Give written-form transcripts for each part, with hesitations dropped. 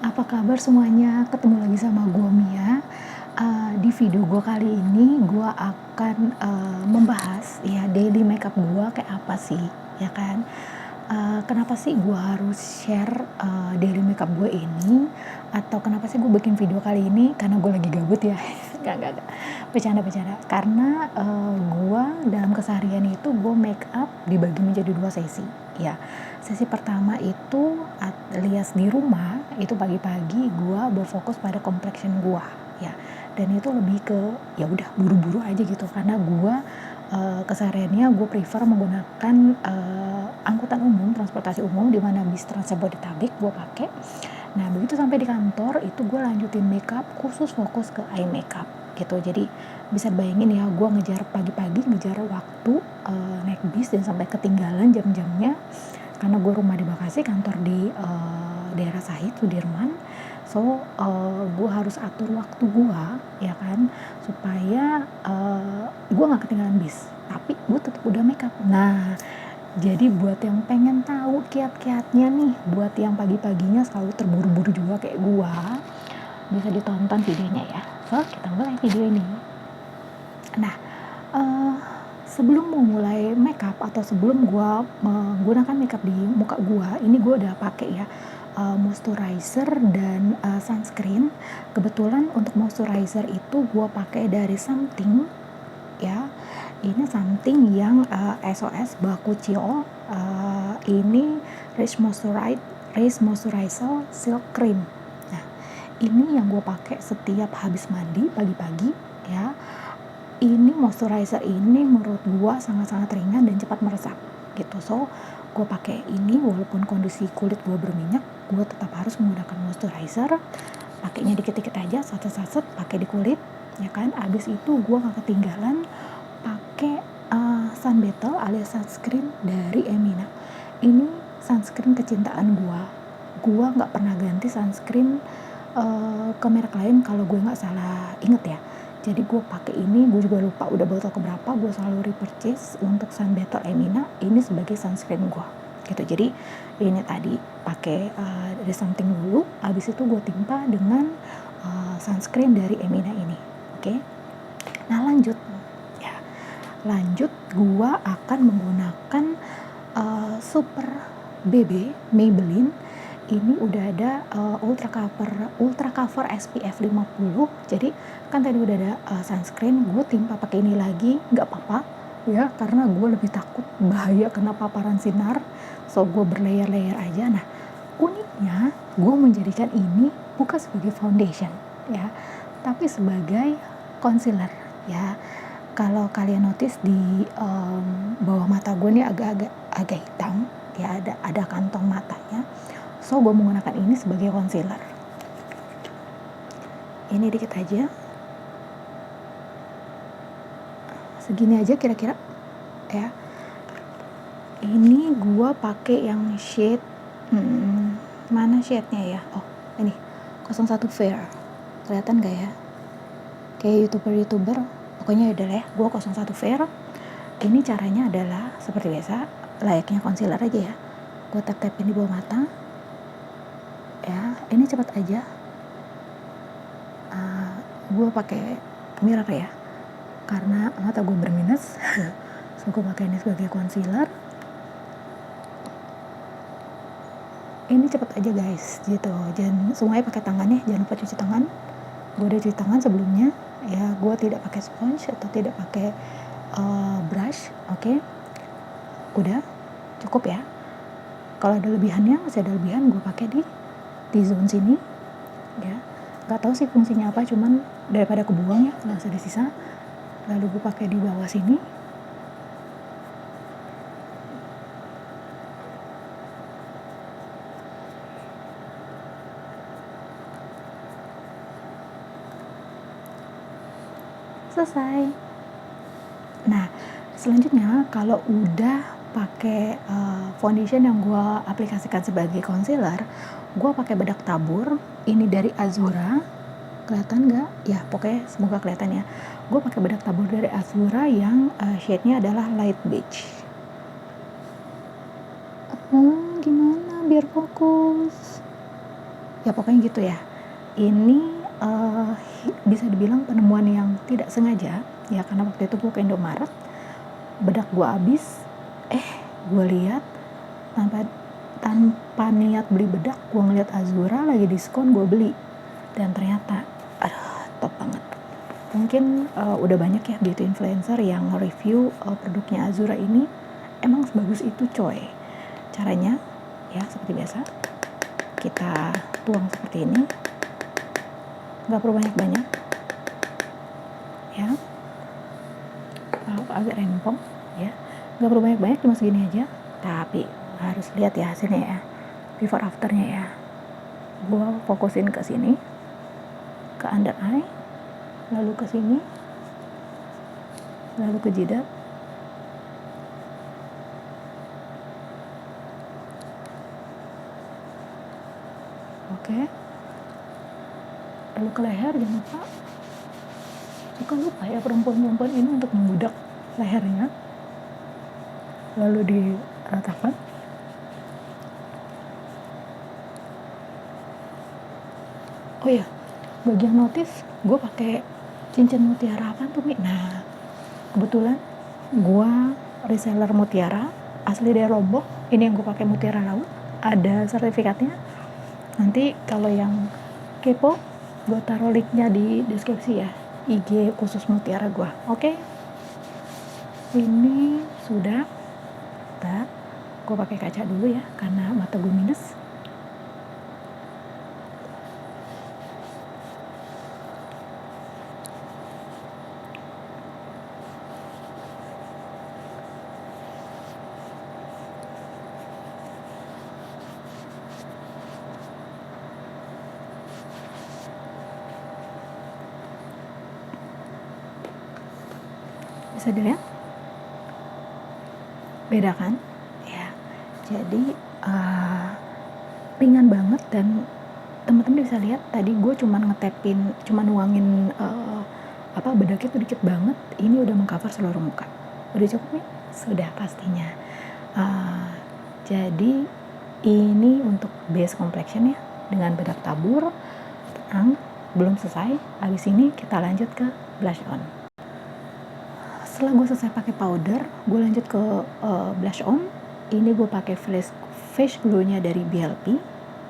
Apa kabar semuanya? Ketemu lagi sama gua Mia. Di video gua kali ini gua akan, membahas ya daily makeup gua kayak apa sih, ya kan. Kenapa sih gua harus share, daily makeup gue ini, atau kenapa sih gue bikin video kali ini, karena gue lagi gabut ya. Nggak, bercanda-bercanda. Karena, gua dalam keseharian itu gue makeup dibagi menjadi 2 sesi, ya. Sesi pertama itu alias di rumah, itu pagi-pagi gua berfokus pada complexion gua, ya. Dan itu lebih ke, ya udah buru-buru aja gitu, karena gua, kesehariannya gue prefer menggunakan, angkutan umum, transportasi umum, di mana bis Trans Jabodetabek gue pakai. Nah, begitu sampai di kantor, itu gue lanjutin makeup khusus fokus ke eye makeup, gitu. Jadi, bisa bayangin ya, gue ngejar pagi-pagi, ngejar waktu, naik bis dan sampai ketinggalan jam-jamnya, karena gue rumah di Bekasi, kantor di, daerah Sahid, Sudirman. So, gue harus atur waktu gue, ya kan, supaya, gue nggak ketinggalan bis, tapi gue tetap udah makeup. Nah, jadi buat yang pengen tahu kiat-kiatnya nih, buat yang pagi-paginya selalu terburu-buru juga kayak gua, bisa ditonton videonya ya. So, kita mulai video ini. Nah, sebelum memulai makeup atau sebelum gua menggunakan makeup di muka gua, ini gua udah pakai ya, moisturizer dan, sunscreen. Kebetulan untuk moisturizer itu gua pakai dari Something, ya. Ini Something yang, SOS Bakuchiol, ini Rich Moisturizer Silk Cream. Nah, ini yang gue pakai setiap habis mandi pagi-pagi, ya. Ini moisturizer ini menurut gue sangat-sangat ringan dan cepat meresap, gitu. So, gue pakai ini walaupun kondisi kulit gue berminyak, gue tetap harus menggunakan moisturizer. Pakainya dikit-dikit aja, saset-saset, pakai di kulit, ya kan. Abis itu gue gak ketinggalan pakai, sun battle alias sunscreen dari Emina. Ini sunscreen kecintaan gua nggak pernah ganti sunscreen, ke merek lain kalau gue nggak salah inget ya. Jadi gue pakai ini, gue juga lupa udah botol keberapa, gue selalu repurchase untuk sun battle Emina ini sebagai sunscreen gue, gitu. Jadi ini tadi pakai, dari Something dulu, habis itu gue timpa dengan, sunscreen dari Emina ini, oke. Nah, lanjut gua akan menggunakan, Super BB Maybelline. Ini udah ada, ultra cover SPF 50. Jadi kan tadi udah ada, sunscreen, gue timpa pakai ini lagi, nggak apa-apa ya, karena gue lebih takut bahaya kena paparan sinar. So, gue berlayer-layer aja. Nah, uniknya gue menjadikan ini bukan sebagai foundation ya, tapi sebagai concealer ya. Kalau kalian notice di, bawah mata gue nih agak hitam ya, ada kantong matanya. So, gue menggunakan ini sebagai concealer. Ini dikit aja, segini aja kira-kira ya. Ini gue pakai yang shade, mana shade-nya ya? Oh, ini 01 Fair. Kelihatan gak ya? Kayak youtuber, pokoknya udah lah ya, gue 01 Fair. Ini caranya adalah seperti biasa, layaknya concealer aja ya. Gue tap-tapin di bawah mata ya. Ini cepat aja. Gue pakai mirror ya, karena mata gue berminus. So, gue pakai ini sebagai concealer. Ini cepet aja guys, gitu. Jangan semuanya pakai tangan ya, jangan lupa cuci tangan. Gue udah cuci tangan sebelumnya ya. Gue tidak pakai sponge atau tidak pakai, brush, oke. Udah cukup ya. Kalau ada lebihannya, masih ada lebihan, gue pakai di T-zone sini ya. Gak tahu sih fungsinya apa, cuman daripada kebuang ya, nggak usah disisa. Lalu gue pakai di bawah sini. Selesai. Nah, selanjutnya kalau udah pakai, foundation yang gue aplikasikan sebagai concealer, gue pakai bedak tabur. Ini dari Azura. Kelihatan nggak? Ya, pokoknya semoga kelihatan ya. Gue pakai bedak tabur dari Azura yang, shade-nya adalah light beige. Gimana biar fokus? ya pokoknya gitu ya. Ini bisa dibilang penemuan yang tidak sengaja ya, karena waktu itu gue ke Indomaret, bedak gue habis, gue lihat tanpa niat beli bedak, gue ngeliat Azura lagi diskon, gue beli, dan ternyata top banget. Mungkin udah banyak ya beauty influencer yang review produknya Azura ini, emang sebagus itu coy. Caranya ya seperti biasa, kita tuang seperti ini, nggak perlu banyak-banyak ya, agak rempong ya, nggak perlu banyak-banyak, cuma segini aja, tapi harus lihat ya hasilnya ya, before afternya ya. Gua fokusin ke sini, ke under eye, lalu ke sini, lalu ke jidat, oke, lalu ke leher. Jangan lupa ya perempuan ini untuk membudak lehernya, lalu diratakan. Oh ya, bagi yang notice, gue pakai cincin mutiara apa tuh Mi? Nah, kebetulan gue reseller mutiara asli dari Lombok. Ini yang gue pakai, mutiara laut, ada sertifikatnya. Nanti kalau yang kepo, gue taruh linknya di deskripsi ya, IG khusus mutiara gue. Oke, ini sudah. Gue pakai kaca dulu ya, karena mata gue minus. Bisa dilihat, beda kan ya. Jadi ringan banget, dan teman-teman bisa lihat tadi gue cuman nuangin bedaknya tuh dikit banget. Ini udah mengcover seluruh muka. Udah cukup nih? Sudah pastinya. Jadi ini untuk base complexion ya, dengan bedak tabur. Tenang, belum selesai. Habis ini kita lanjut ke blush on. Setelah gue selesai pakai powder, gue lanjut ke blush on. Ini gue pakai face glue-nya dari BLP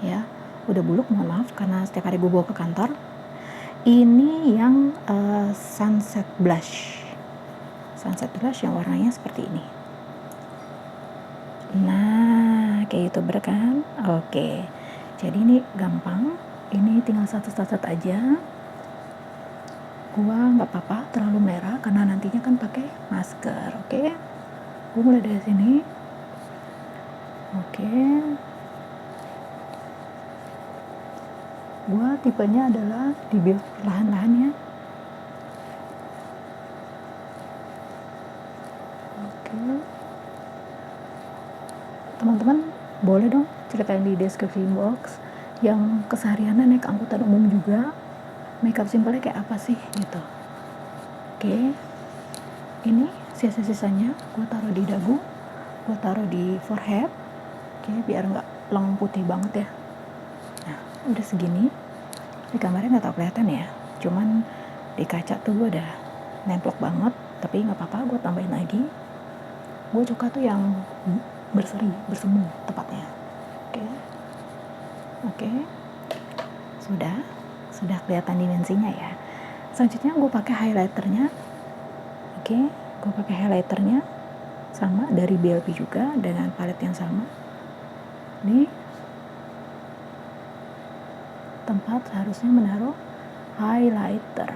ya. Udah buluk, mohon maaf karena setiap hari gue bawa ke kantor. Ini yang sunset blush yang warnanya seperti ini. Nah, kayak youtuber kan. Oke, jadi ini gampang, ini tinggal satu aja. Gua nggak apa-apa terlalu merah karena nantinya kan pakai masker. Oke, gue mulai dari sini. Oke, gue tipenya adalah di build perlahan-lahan ya. Oke, teman-teman boleh dong ceritain di deskripsi box yang kesehariannya naik angkutan umum juga, makeup simple kayak apa sih gitu. Oke, ini sisa-sisanya gue taruh di dagu, gue taruh di forehead. Oke, biar nggak lengang putih banget ya. Nah, udah segini. Di kamarnya nggak tau kelihatan ya, cuman di kaca tuh gue udah nemplok banget, tapi nggak apa-apa, gue tambahin lagi. Gue suka tuh yang bersemu tepatnya. Oke, sudah kelihatan dimensinya ya. Selanjutnya gue pakai highlighternya. Oke, gue pakai highlighternya sama dari BLP juga, dengan palet yang sama. Di tempat harusnya menaruh highlighter.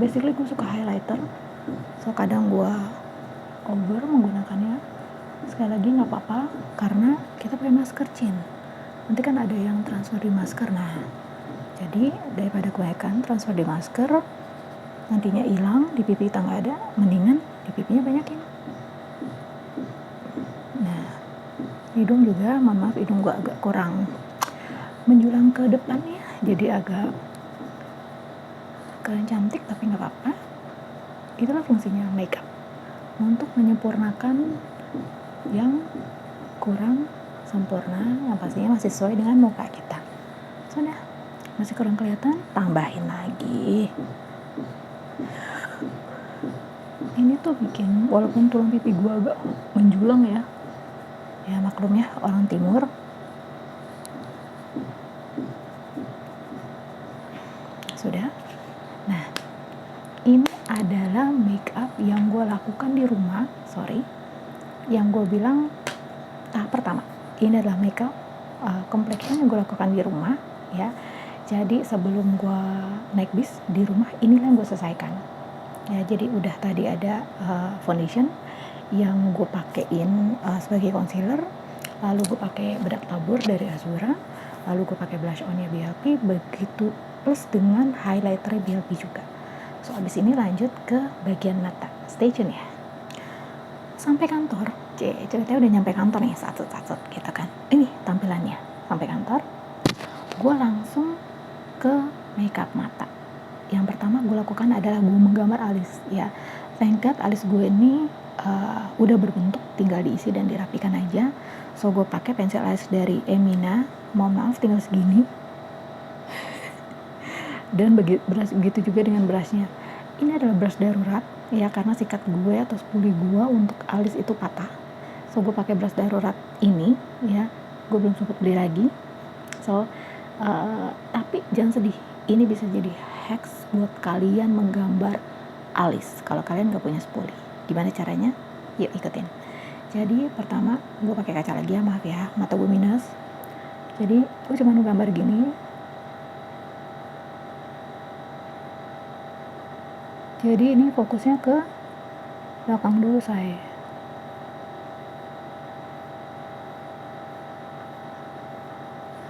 Basically gue suka highlighter, so kadang gue over menggunakannya. Sekali lagi nggak apa-apa, karena kita pakai masker Cin, nanti kan ada yang transfer di masker. Nah, jadi daripada kebanyakan transfer di masker nantinya hilang, di pipi kita nggak ada, mendingan di pipinya banyakin. Nah, hidung juga, mohon maaf, hidung gue agak kurang menjulang ke depan ya, jadi agak kurang cantik, tapi nggak apa-apa. Itulah fungsinya makeup, untuk menyempurnakan yang kurang sempurna, yang pastinya masih sesuai dengan muka kita. Sudah, masih kurang kelihatan, tambahin lagi. Ini tuh bikin, walaupun tulang pipi gue agak menjulang ya maklum ya, orang timur. Sudah. Nah, ini adalah make up yang gue lakukan di rumah. Yang gue bilang tahap pertama. Ini adalah make up complexion yang gue lakukan di rumah ya. Jadi sebelum gue naik bis di rumah, inilah yang gue selesaikan. Ya, jadi udah tadi ada foundation yang gue pakein sebagai concealer, lalu gue pakai bedak tabur dari Azura, lalu gue pakai blush onnya BLP, begitu plus dengan highlighter BLP juga. So abis ini lanjut ke bagian mata. Stay tune ya. Sampai kantor, ceritanya udah nyampe kantor nih, satu gitu kan. Ini tampilannya sampai kantor. Gue langsung ke makeup mata. Yang pertama gue lakukan adalah gue menggambar alis ya. Thank God alis gue ini udah berbentuk, tinggal diisi dan dirapikan aja. So gue pakai pensil alis dari Emina. Mohon maaf tinggal segini. Dan begitu juga dengan brushnya. Ini adalah brush darurat ya, karena sikat gue atau spuli gue untuk alis itu patah. So gue pakai brush darurat ini ya. Gue belum sempat beli lagi. So tapi jangan sedih. Ini bisa jadi hacks buat kalian menggambar alis kalau kalian gak punya spuli. Gimana caranya? Yuk ikutin. Jadi pertama gue pakai kaca lagi ya, maaf ya, mata gue minus. Jadi gue cuma menggambar gini. Jadi ini fokusnya ke belakang dulu saya.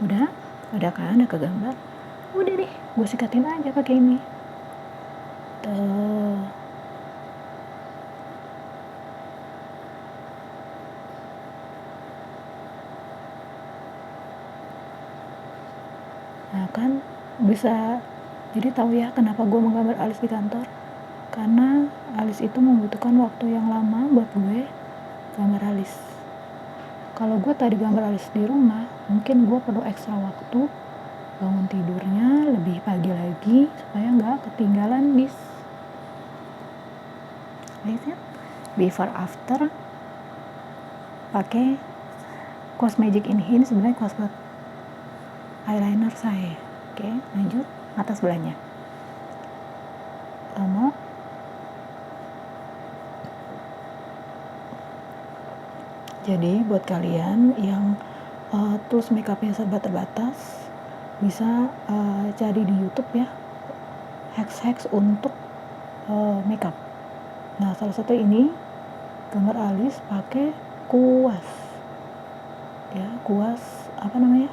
Udah kan, udah kegambar. Udah deh, gue sikatin aja pakai ini. Tuh. Nah kan bisa jadi tahu ya kenapa gue menggambar alis di kantor. Karena alis itu membutuhkan waktu yang lama buat gue gambar alis. Kalau gue tadi gambar alis di rumah, mungkin gue perlu ekstra waktu bangun tidurnya lebih pagi lagi supaya nggak ketinggalan bis. Lihat, before after pakai Cosmetics ini sebenarnya kuas buat eyeliner saya. Oke, lanjut mata sebelahnya. Sama. Jadi buat kalian yang tools makeupnya serba terbatas, bisa cari di YouTube ya, hacks untuk makeup. Nah salah satu ini gambar alis pakai kuas ya, kuas apa namanya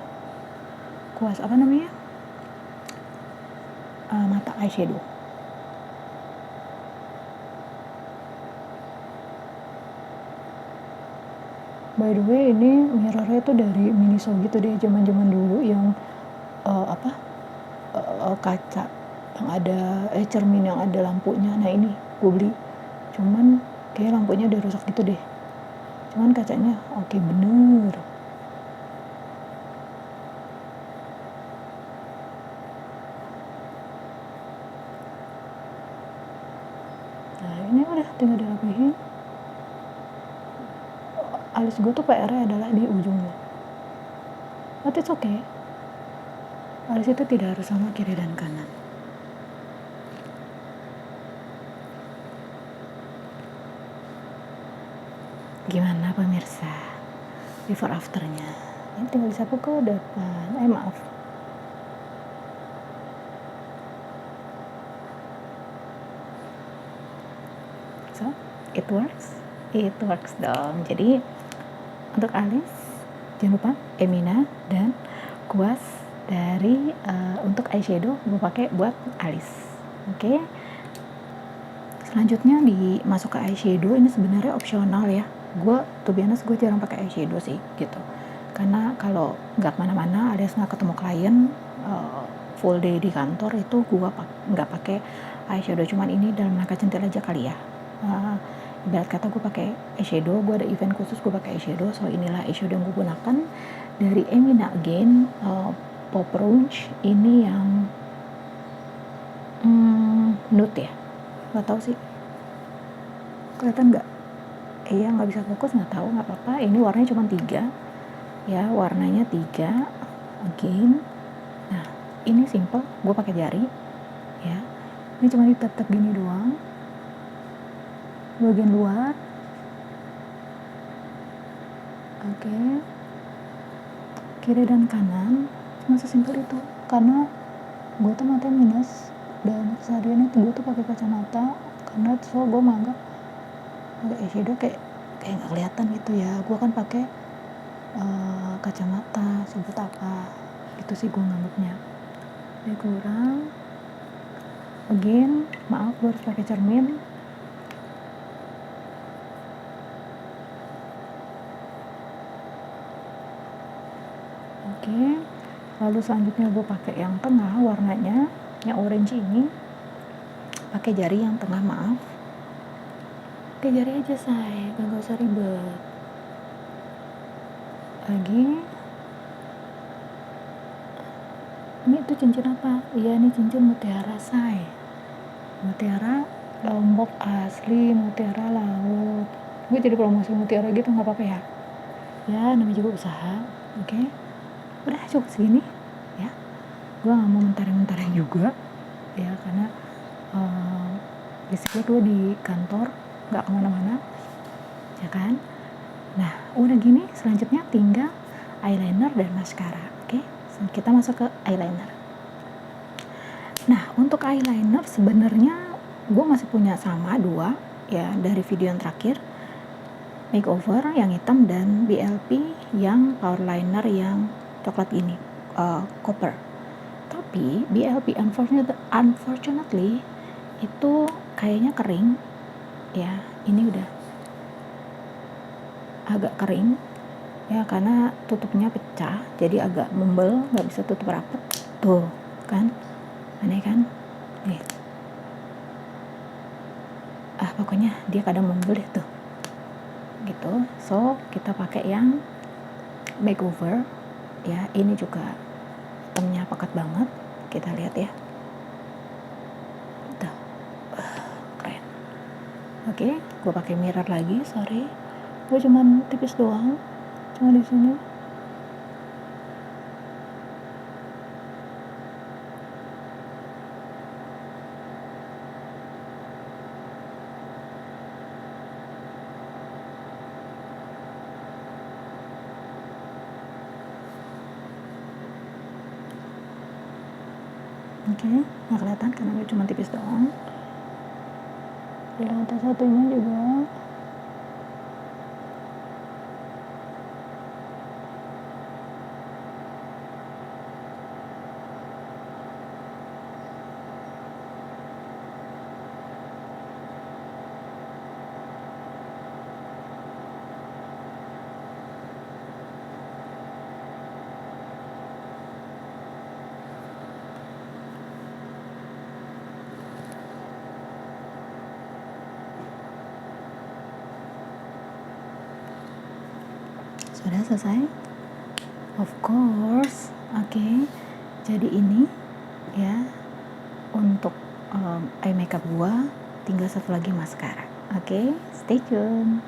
mata eyeshadow. By the way, ini mirrornya tuh dari Miniso gitu deh, zaman dulu yang kaca yang ada cermin yang ada lampunya. Nah ini gue beli, cuman kayak lampunya udah rusak gitu deh, cuman kacanya oke bener. Nah ini udah tinggal dirapihin. Alis gue tuh PR-nya adalah di ujungnya, but it's okay. Alis itu tidak harus sama kiri dan kanan. Gimana pemirsa before afternya? Ini tinggal disapu ke depan. Maaf. So it works dong. Jadi untuk alis jangan lupa Emina dan kuas dari untuk eyeshadow gue pakai buat alis. Oke. Selanjutnya dimasuk ke eyeshadow. Ini sebenarnya opsional ya. Gue gue jarang pakai eyeshadow sih gitu. Karena kalau nggak kemana-mana alias nggak ketemu klien full day di kantor, itu gue nggak pakai eyeshadow. Cuman ini dalam rangka centil aja kali ya. ibarat kata gue pakai eyeshadow, gue ada event khusus gue pakai eyeshadow. So inilah eyeshadow yang gue gunakan dari Emina Again, Pop Rouge. Ini yang nude ya, nggak tahu sih kelihatan nggak. Iya, nggak bisa fokus, nggak tahu, nggak apa-apa. Ini warnanya cuma 3 ya, warnanya 3 Again. Nah ini simple, gue pakai jari ya. Ini cuma ditap-tap gini doang bagian luar. Oke, kiri dan kanan, cuma sesimpel itu. Karena gue tuh mata minus dan keseharian itu gue tuh pakai kacamata, karena so gue menganggap pakai eyeshadow kayak nggak kelihatan gitu ya. Gue kan pakai kacamata, sebut apa itu sih gue nganggapnya. Ini kurang. Again, maaf gue harus pakai cermin. Oke, lalu selanjutnya gue pakai yang tengah warnanya, yang orange ini. Pakai jari yang tengah, maaf. Pakai jari aja say, gak usah ribet. Lagi. Ini tuh cincin apa? Iya, ini cincin mutiara say. Mutiara Lombok asli, mutiara laut. Gue jadi promosi mutiara gitu, nggak apa-apa ya? Ya, namanya juga usaha. Oke, udah cukup segini ya. Gue nggak mau mentareng-mentareng juga ya, karena basically gue di kantor, nggak kemana-mana ya kan. Nah udah gini, selanjutnya tinggal eyeliner dan mascara. Oke, kita masuk ke eyeliner. Nah untuk eyeliner sebenarnya gue masih punya sama 2 ya, dari video yang terakhir, makeover yang hitam dan BLP yang power liner yang coklat ini, copper. Tapi BLP unfortunately itu kayaknya kering ya. Ini udah agak kering ya, karena tutupnya pecah jadi agak membel, nggak bisa tutup rapet tuh kan, aneh kan nih. Pokoknya dia kadang membel deh tuh gitu. So kita pakai yang makeover ya. Ini juga hitamnya pekat banget, kita lihat ya tuh, keren. Oke, gue pakai mirror lagi, sorry gue cuman tipis doang, cuma di sini. Oke, nggak kelihatan karena gue cuma tipis doang. Di lantai satunya juga. Sudah selesai? Of course. Oke, jadi ini ya untuk eye makeup gua. Tinggal satu lagi maskara. Oke, stay tune.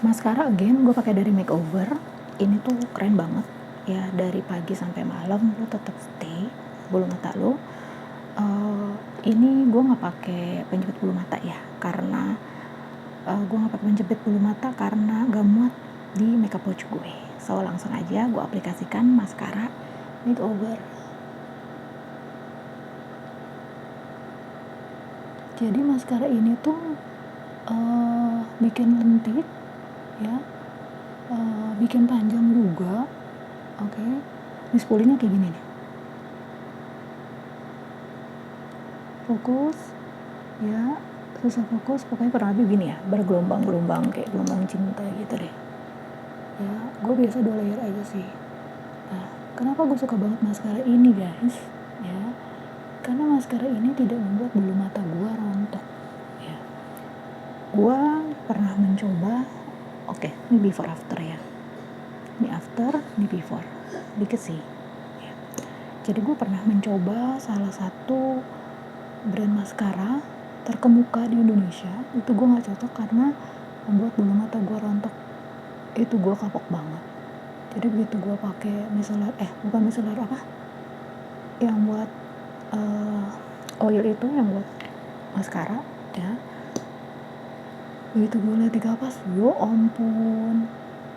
Maskara again gue pakai dari makeover. Ini tuh keren banget ya, dari pagi sampai malam lo tetap stay bulu mata lo. Ini gue nggak pakai penjepit bulu mata ya, karena gue nggak pakai penjepit bulu mata karena gak muat di makeup pouch gue. So langsung aja gue aplikasikan maskara makeover. Jadi maskara ini tuh bikin lentik ya, bikin panjang juga. Oke, ini spoolingnya kayak gini nih, fokus ya, susah fokus, pokoknya kurang lebih gini ya, bergelombang-gelombang kayak gelombang cinta gitu deh ya. Gue biasa 2 layer aja sih. Nah, kenapa gue suka banget maskara ini guys karena maskara ini tidak membuat bulu mata gue rontok ya. gue pernah mencoba, oke, ini before after ya, ini after, ini before, dikit sih ya. Jadi gue pernah mencoba salah satu brand maskara terkemuka di Indonesia. Itu gue nggak cocok karena membuat bulu mata gue rontok. Itu gue kapok banget. Jadi begitu gue pakai micellar, bukan micellar, apa yang buat oil itu, yang buat maskara ya, begitu gue liat di kapas, yo ampun,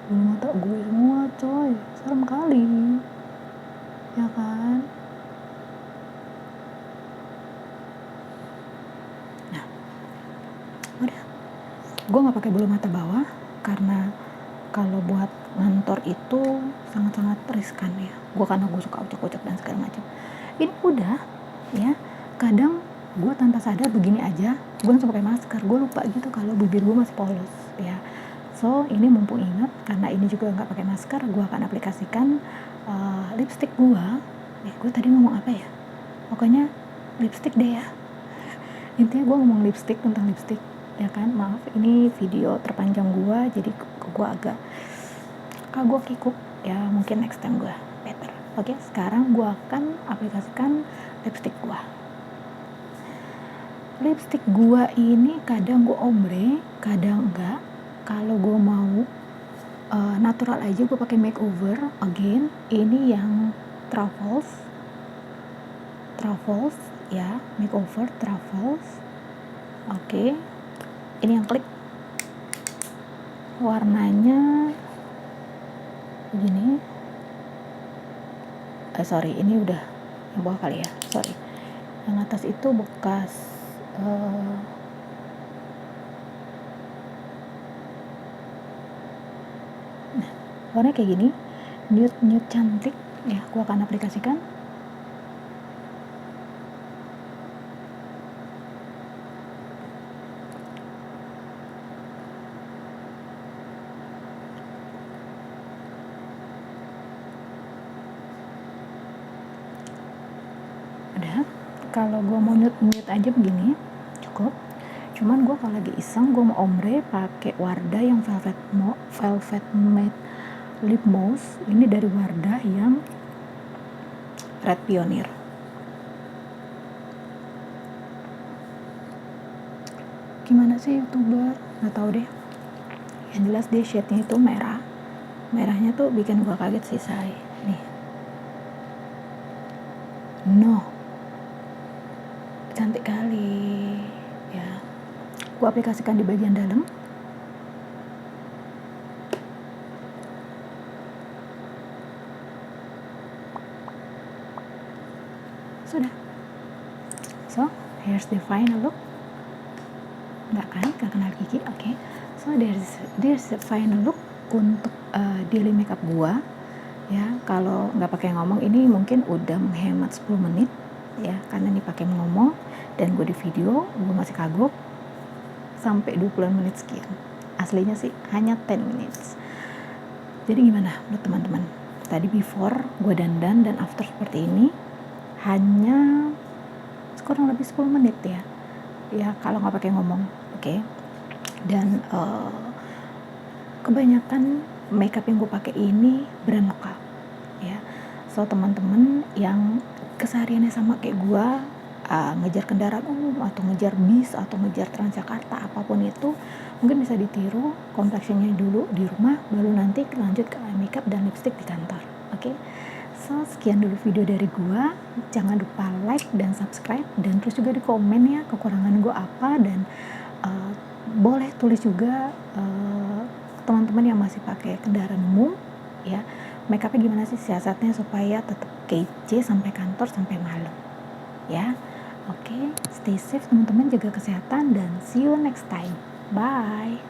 bulu mata gue semua coy, serem kali ya kan. Nah udah, gue nggak pakai bulu mata bawah karena kalau buat ngantor itu sangat-sangat riskan ya. Karena gue suka ucek-ucek dan segala macam. Ini udah ya, kadang gue tanpa sadar begini aja, gue langsung pakai masker. Gue lupa gitu kalau bibir gue masih polos ya. So ini mumpung ingat, karena ini juga nggak pakai masker, gue akan aplikasikan lipstick gue. Gue tadi ngomong apa ya? Pokoknya lipstick deh ya. Intinya gue ngomong lipstick, tentang lipstick ya kan. Maaf, ini video terpanjang gue, jadi gue agak kagok kikuk ya, mungkin next time gue better. Oke, sekarang gue akan aplikasikan lipstick gue. Lipstick gue ini kadang gue ombre, kadang enggak. Kalau gue mau natural aja, gue pakai makeover. Again, ini yang Truffles ya, makeover Truffles. Oke, ini yang klik, warnanya begini. Sorry, ini udah yang bawah kali ya, sorry. Yang atas itu bekas nah, warnanya kayak gini, nude cantik ya. Gua akan aplikasikan. Udah, kalau gue mau nude aja begini cukup. Cuman gue kalau lagi iseng, gue mau ombre pakai Wardah yang velvet matte lip mousse. Ini dari Wardah yang Red Pioneer. Gimana sih YouTuber? Nggak tahu deh. Yang jelas dia shade-nya itu merah. Merahnya tuh bikin gue kaget sih, say. Nih. No. Cantik kali ya. Gue aplikasikan di bagian dalam. Sudah. So, here's the final look. Nggak kenal gigi. Oke. So, there's the final look untuk daily makeup gua ya. Kalau nggak pakai ngomong, ini mungkin udah menghemat 10 menit ya, karena ini pakai ngomong dan gue di video gue masih kagok sampai 20 menit sekian. Aslinya sih hanya 10 minutes. Jadi gimana menurut teman-teman? Tadi before gue dandan dan after seperti ini hanya kurang lebih 10 menit ya. Ya kalau nggak pakai ngomong, oke. Dan kebanyakan makeup yang gue pakai ini brand lokal ya. So teman-teman yang kesehariannya sama kayak gue, ngejar kendaraan umum atau ngejar bis atau ngejar Transjakarta, apapun itu, mungkin bisa ditiru complexionnya dulu di rumah, baru nanti lanjut ke makeup dan lipstick di kantor. Oke. So sekian dulu video dari gue. Jangan lupa like dan subscribe, dan terus juga di komen ya kekurangan gue apa, dan boleh tulis juga teman-teman yang masih pakai kendaraan umum ya, makeupnya gimana sih siasatnya supaya tetap kece sampai kantor sampai malam ya. Oke, stay safe teman-teman, jaga kesehatan, dan see you next time. Bye.